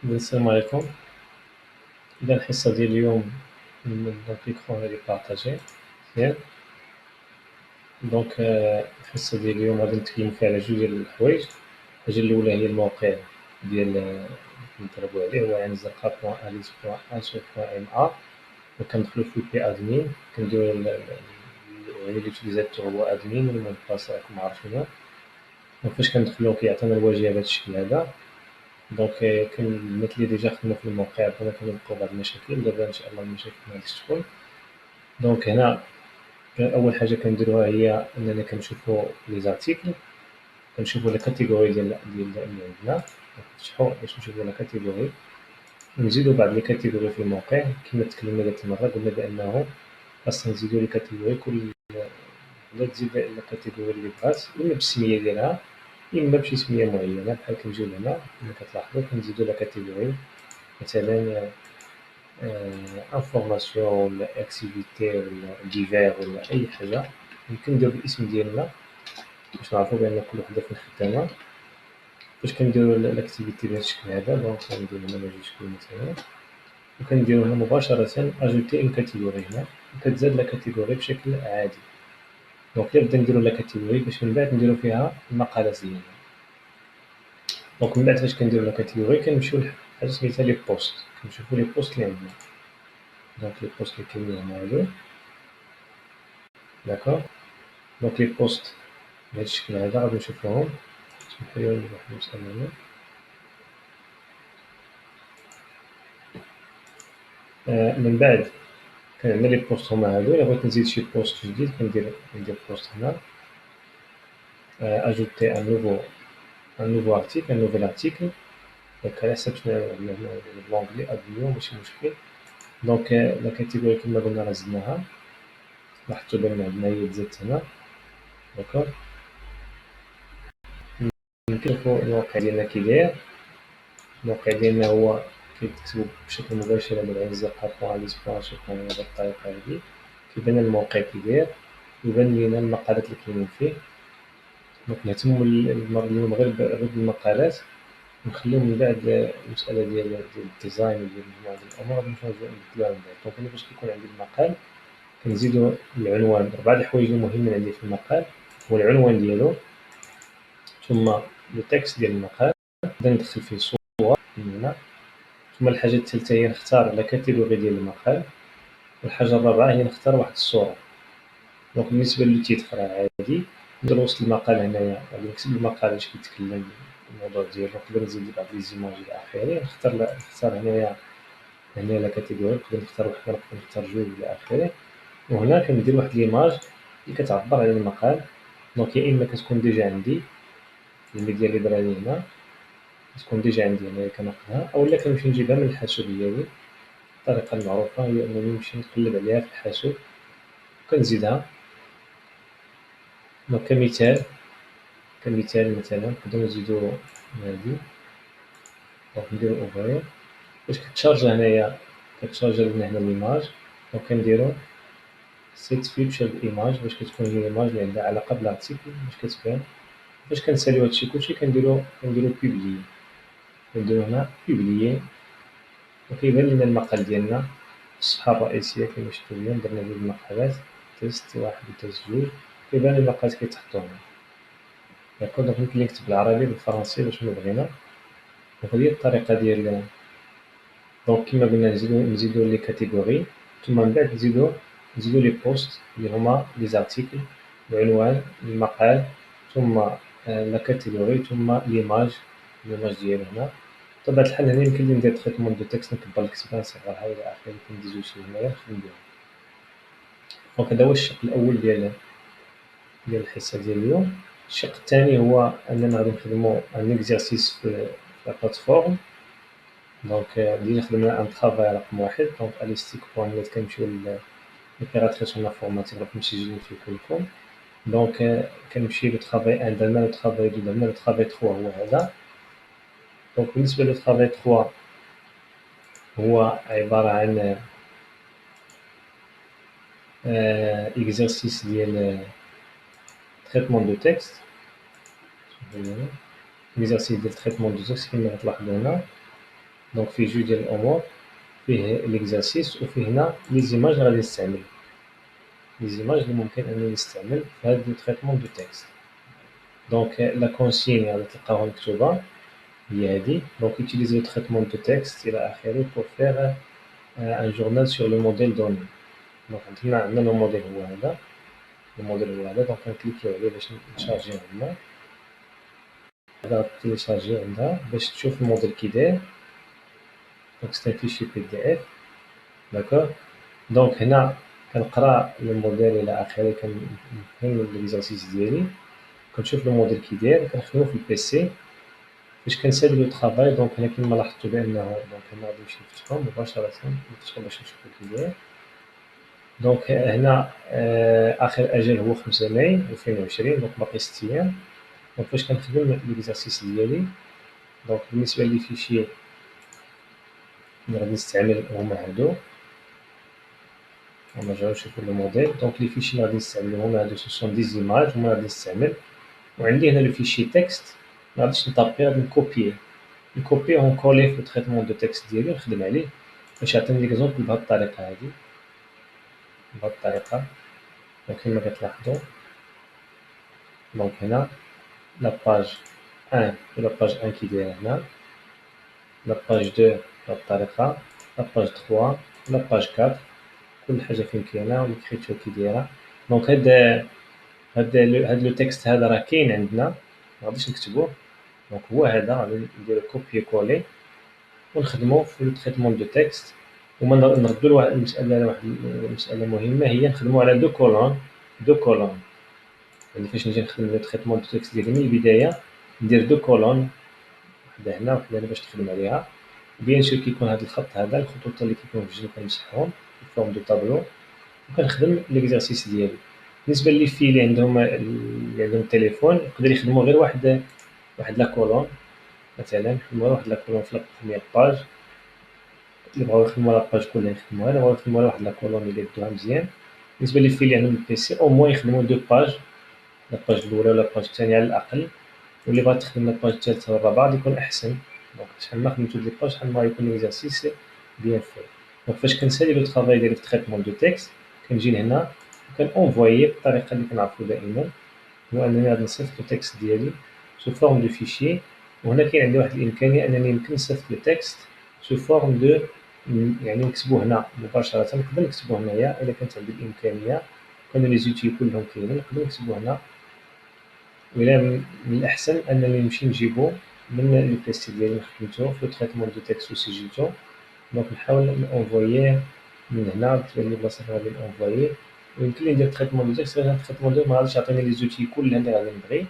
السلام عليكم. إذا الحصة ديال اليوم دونك ليكرون غادي بارطاجي مزيان. دونك الحصة ديال اليوم غادي نتكلمو فيها على جوج ديال الحوايج. الحاجة الأولى هي الموقع ديال نضربو عليه هو عين زرقاء بوان أليس بوان أسو بوان إم أ، وكندخلو في البي أدمين كنديرو يعني لوتيليزاتور هو أدمين والمون دو باس راكم عارفينو. دونك فاش كندخلو كيعطينا الواجهة بهاد الشكل هذا. دونك كاين الناس اللي ديجا خدمو في الموقع ربما كنلقاو بعض المشاكل، دابا إن شاء الله المشاكل مغاديش تكون. دونك هنا أول حاجة كنديروها هي أننا كنشوفو لي زارتيكل، كنشوفو لا كاتيجوري ديال اللي عندنا، نفتحو باش نشوفو لا كاتيجوري، ونزيدو بعض لي كاتيجوري في الموقع كما تكلمنا ديك المرة قلنا بأنه خاصنا نزيدو لي كاتيجوري كل ولا تزيد لا كاتيجوري اللي بغات إما بالسمية ديالها إما بشي سمية معينة بحال كنجيو هنا كما كتلاحظو كنزيدو لا كاتيجوري مثلا انفورماسيون ولا اكتيفيتي ولا ديفير ولا أي حاجة يمكن نديرو بالاسم ديالنا باش نعرفو بأن كل وحدة فين خدامة. فاش كنديرو لاكتيفيتي بهاد الشكل هذا دونك كنديرو هنا ماجيسكول مثلا وكنديرو هنا مباشرة أجوتي إون كاتيجوري هنا وكتزاد لا كاتيجوري بشكل عادي. دونك إلا بدا نديرو لا كاتيجوري باش من بعد نديرو فيها المقالات ديالنا. دونك من بعد فاش كنديرو لا كاتيجوري كنمشيو لحاجة سميتها لي بوست، كنشوفو لي بوست اللي عندنا. دونك لي بوست اللي كاينين هنا هادو داكوغ. دونك لي بوست بهاد الشكل هذا غادي نشوفوهم. سمحولي نروح للمسألة هنا. من بعد كان عندنا لي بوست هما هادو. إلا بغيت نزيد شي بوست جديد كندير بوست هنا أجوتي ان نوفو ارتيكل ان نوفيل ارتيكل. دونك على حساب شنو عندنا هنا بالونجلي ادميو ماشي مشكل. دونك لا كاتيجوري كما قلنا راه زدناها، لاحظتو بان عندنا هي تزادت هنا داكوغ. نشوفو الموقع ديالنا كي داير. الموقع ديالنا هو كيتكتبو بشكل مباشر على العين الزرقاء بوان أليس بوان سو بوان بهاد الطريقة هادي كيبان الموقع كي داير ويبان لينا المقالات اللي كاينين فيه. دونك نهتمو اليوم غير بالمقالات ونخليو من بعد المسألة ديال الديزاين وديال مجموعة ديال الأمور غادي نبدلوها من بعد. دونك أنا فاش كيكون عندي المقال كنزيدو العنوان. 4 الحوايج اللي مهمين عندي في المقال هو العنوان ديالو ثم لو تكست ديال المقال نبدا ندخل فيه صور من هنا، ثم الحاجة الثالثة هي نختار لا كاتيجوري ديال المقال، والحاجة الرابعة هي نختار واحد الصورة. دونك بالنسبة للتيتر راه عادي ندير وسط المقال هنايا غادي نكتب المقال واش كيتكلم الموضوع ديالو، نقدر نزيد بعض لي زيماج إلى آخره. نختار هنايا لا كاتيجوري نقدر نختار وحدة نقدر نختار جوج إلى آخره. وهنا كندير واحد ليماج اللي كتعبر على المقال. دونك يا إما كتكون ديجا عندي الميديا ليبراري هنا كتكون ديجا عندي هنايا كناخدها، أولا كنمشي نجيبها من الحاسوب ديالي. الطريقة المعروفة هي أنني نمشي نقلب عليها في الحاسوب وكنزيدها. دونك كمثال مثلا نقدرو نزيدو هادي دونك نديرو اوفري باش كتشارجا هنايا كتشارجا لينا هنا ليماج. دونك كنديرو سيت فيتشر ايماج باش كتكون هي ايماج اللي عندها علاقة بالارتيكل باش كتبان. فاش كنساليو هادشي كلشي كنديرو بوبليي، كنديرو هنا بوبليي وكيبان لينا المقال ديالنا في الصفحة الرئيسية كما شفتو اليوم درنا جوج مقالات تيست واحد وتيست جوج كيبان المقالات كيتحطو هنا داكوغ. دونك يمكن لي نكتب بالعربي بالفرنسي باش ما بغينا. دونك هادي هي الطريقة ديال. دونك كما قلنا نزيدو لي كاتيجوري ثم من بعد نزيدو لي بوست اللي هما لي زارتيكل، العنوان المقال ثم لا كاتيجوري ثم ليماج ديالو هنا. بطبيعة الحال هنا يمكن لي ندير تريتمون دو تكست نكبر الكتابة نصغرها إلى آخره كندير شي هنايا نخدم بهم. دونك هذا هو الشق الأول ديال الحصة ديال اليوم. الشق الثاني هو أننا غادي نخدمو ان اكزرسيس في لا بلاتفورم. دونك ديجا خدمنا ان طرافاي رقم 1 دونك اليستيك بوان نيت كنمشيو للأوبيراتريس انفورماتيك راكم مسجلين فيه كلكم. دونك كنمشي لو طرافاي 1 درنا لو طرافاي 2 درنا لو طرافاي 3 هو هذا. دونك بالنسبة لو طرافاي 3 هو عبارة عن اكزرسيس ديال تريتمون دو تكست. اكزرسيس ديال تريتمون دو تكست كما غتلاحظوا هنا. دونك فيه جوج ديال الامور، فيه ليكزارسيس وفيه هنا لي زيماج غادي نستعمل لي زيماج اللي ممكن انني نستعمل في هذا لو تريتمون دو تكست. دونك لا كونسين غادي تلقاوها مكتوبه هي هذه. دونك utiliser le traitement de texte الى اخره pour faire un journal sur le modèle donné. دونك عندنا لو موديل هو هذا، الموديل هو هذا. دونك كنكليكيو عليه باش نشارجيه عندنا، هذا تيليشارجي عندها باش تشوف الموديل كي داير. دونك سي ان فيشي بي دي اف. داكوغ. دونك هنا كنقرا الموديل الى اخره، كنفهم ليكزارسيس ديالي، كنشوف الموديل كي داير، كنخدمو في البيسي فاش كنسالي لو طرافاي. دونك هنا كيما لاحظتوا بانه دونك هنا غادي نمشي نفتحو مباشره، نفتحو باش نشوفو كي داير. دونك هنا اخر اجل هو 5 ماي 2020، دونك باقي 6 ايام. دونك فاش كنخدم ليكزارسيس ديالي، دونك بالنسبه لي فيشي اللي غادي نستعمل هما هادو، ونرجعو نشوفو لو موديل. دونك لي فيشي اللي غادي نستعملو هما هادو، سو سون دي زيماج هما غادي نستعمل. وعندي هنا لو فيشي تكست، ما غاديش نطابي، غادي نكوبيه ونكوليه في التريتمون دو تكست ديالي ونخدم عليه باش يعطيني ليكزومبل بهاد الطريقه هادي، بهاد الطريقه. دونك كيما كتلاحظوا، دونك هنا لاباج 1 ولاباج 1 كي دايره هنا، لاباج 2 بهاد الطريقه، لاباج 3 ولاباج 4 كل حاجه فين كاينه وليكريتور كي دايره. دونك هاد لو تكست هذا راه كاين عندنا، ما غاديش نكتبوه. دونك هو هذا غادي نديرو كوبي كولي ونخدمو في لو تريتمون دو تكست. وما نردو لواحد المساله مهمه، هي نخدمو على دو كولون. يعني فاش نجي نخدم لو تريتمون دو تكست ديالي من البدايه، ندير دو كولون، وحده هنا وحده هنا باش نخدم عليها. بيان سور كيكون هذا الخط هذا، الخطوط اللي كيكونوا في الجنب كنمسحهم في فورم دو طابلو وكنخدم ليكزارسيس ديالي. بالنسبه لي في اللي عندهم التليفون، يقدر يخدموا غير واحد لا كولون. مثلا نخدموا واحد لا كولون في البروميير باج، اللي بغاو يخدموا لاباج كلها يخدموها، اللي بغاو يخدموا واحد لا كولون اللي يدوها مزيان. بالنسبه لي في اللي عندهم البيسي او موان يخدموا دو باج، لاباج الاولى ولا لاباج الثانيه على الاقل، واللي بغات تخدم لاباج الثالثه والرابعه يكون احسن. دونك شحال ما خدمتو دي باج شحال ما يكون ليكزارسيس بيان في. دونك فاش كنسالي لو طرافاي ديالي في تريتمون دو تكست، كنجي لهنا وكنونفويي بالطريقه اللي كنعرفو دائما، هو انني غادي نصيفط لو تكست ديالي سو فورم دو فيشي. وهنا كاين عندي واحد الامكانيه انني يمكن نصيفط لو تكست سو فورم دو، يعني نكتبو هنا مباشره. نقدر نكتبو هنايا الا كانت عندي الامكانيه، كانوا لي زوتي كلهم كاينين، نقدر نكتبو هنا. ولا من الاحسن انني نمشي نجيبو من لو بيسي ديالي اللي خدمتو في تريتمون دو تكست وسجلتو. دونك نحاول نونفوييه من هنا، تبان لي بلاصه غادي نونفوييه. ويمكن لي ندير تريتمون دو تكست، غير تريتمون دو ما غاديش يعطيني لي زوتي كلها اللي غادي نبغي.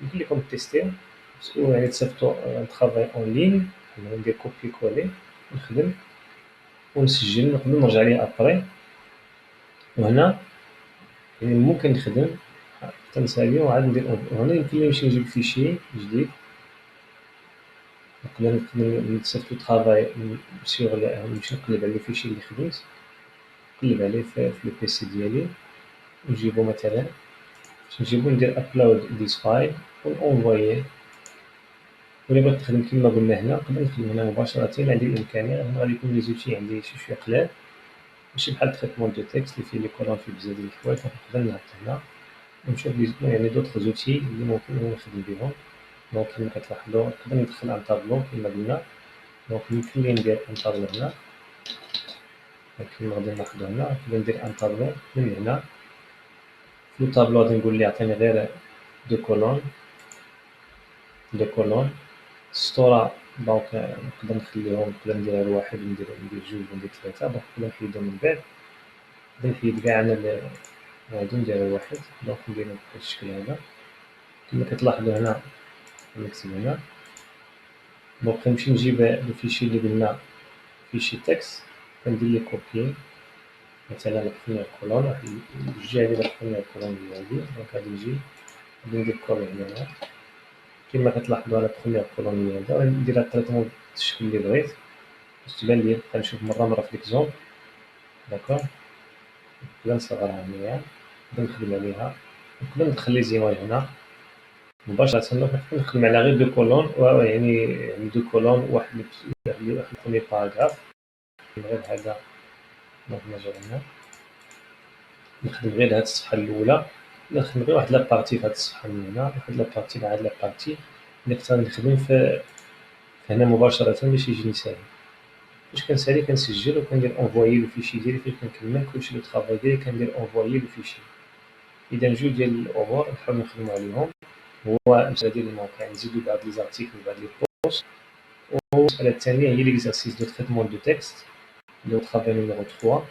يمكن لكم تيستيو باسكو يعني تصيفطو طرافاي اون لين، ندير كوبي كولي ونخدم ونسجل، نقدر نرجع ليه ابري. وهنا يعني ممكن نخدم حتى نسالي وعاد ندير وهنا يمكن لي نمشي نجيب فيشي جديد، نقدر نصيفطو طرافاي سيغ نمشي نقلب على الفيشي اللي خدمت، نقلب عليه في لو بيسي ديالي ونجيبو مثلا، باش نجيبو ندير ابلود ذيس فايل ونونفوييه. ولا بغيت نخدم كيما قلنا هنا، نقدر نخدم هنا مباشرة، عندي الإمكانية. هنا غادي يكون لي زوتي عندي شوية قلال، ماشي بحال تريتمون دو تكست اللي فيه لي كولون فيه بزاف ديال الحوايج. نقدر نهبط هنا ونشوف يعني دوطخ زوتي اللي ممكن نخدم بهم. دونك كيما كتلاحظوا نقدر ندخل ان طابلو كيما قلنا. دونك يمكن لي ندير ان طابلو هنا، كيما غادي نلاحظوا هنا نقدر ندير ان طابلو من هنا. في لو طابلو غادي نقول ليه عطيني غير دو كولون السطورة. دونك نقدر نخليهم، نقدر ندير غير واحد وندير جوج وندير ثلاثة. دونك نقدر نحيدهم من بعد، نقدر نحيد كاع أنا هادو ندير غير واحد. دونك نديرهم بهاد الشكل هذا كيما كتلاحظوا هنا. نكتب هنا، دونك كنمشي نجيب الفيشي اللي قلنا فيشي تكست، كندير ليه كوبيي مثلا البروميير كولون، واحد الجهة ديال البروميير كولون هي هادي. دونك غادي نجي غادي ندير كولي هنايا كيما كتلاحظوا على بروميير كولون هي هذا. نديرها تريتمون بالشكل اللي بغيت باش تبان لي. نبقى نشوف مرة في ليكزومبل. داكوغ، نقدر نصغرها هنايا، نقدر نخدم عليها، نقدر ندخل لي زيماج هنا. مباشرة نقدر نخدم على غير دو كولون يعني دو كولون واحد البروميي باراغراف غير هذا نرجع هنا نخدم غير هاد الصفحة الأولى نخدم غير واحد لابارتي في هاد الصفحة من هنا واحد لابارتي مع هاد لابارتي نقدر نخدم في هنا مباشرة باش يجيني ساهل فاش كنسالي كنسجل وكندير انفوايي لو فيشي ديالي فاش كنكمل كلشي لو طرافاي ديالي كندير انفوايي لو فيشي إذا جوج ديال الأمور نحاول نخدمو عليهم هو المسألة ديال الموقع نزيدو بعض لي زارتيكل وبعض لي بوست والمسألة الثانية هي ليكزارسيس دو تريتمون دو تكست لو طرافاي نيميرو 3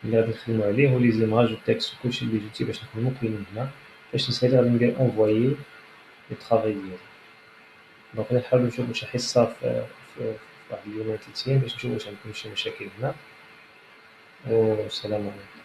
اللي غادي نخدمو عليه ولي زيماج والتكست وكلشي اللي جيتي باش نخدمو كاينين هنا باش نسالي غادي ندير انفوايي لو طرافاي ديالي دونك نحاولو نشوفو شي حصة في واحد اليومين 3 باش نشوفو واش عندكم شي مشاكل هنا والسلام عليكم.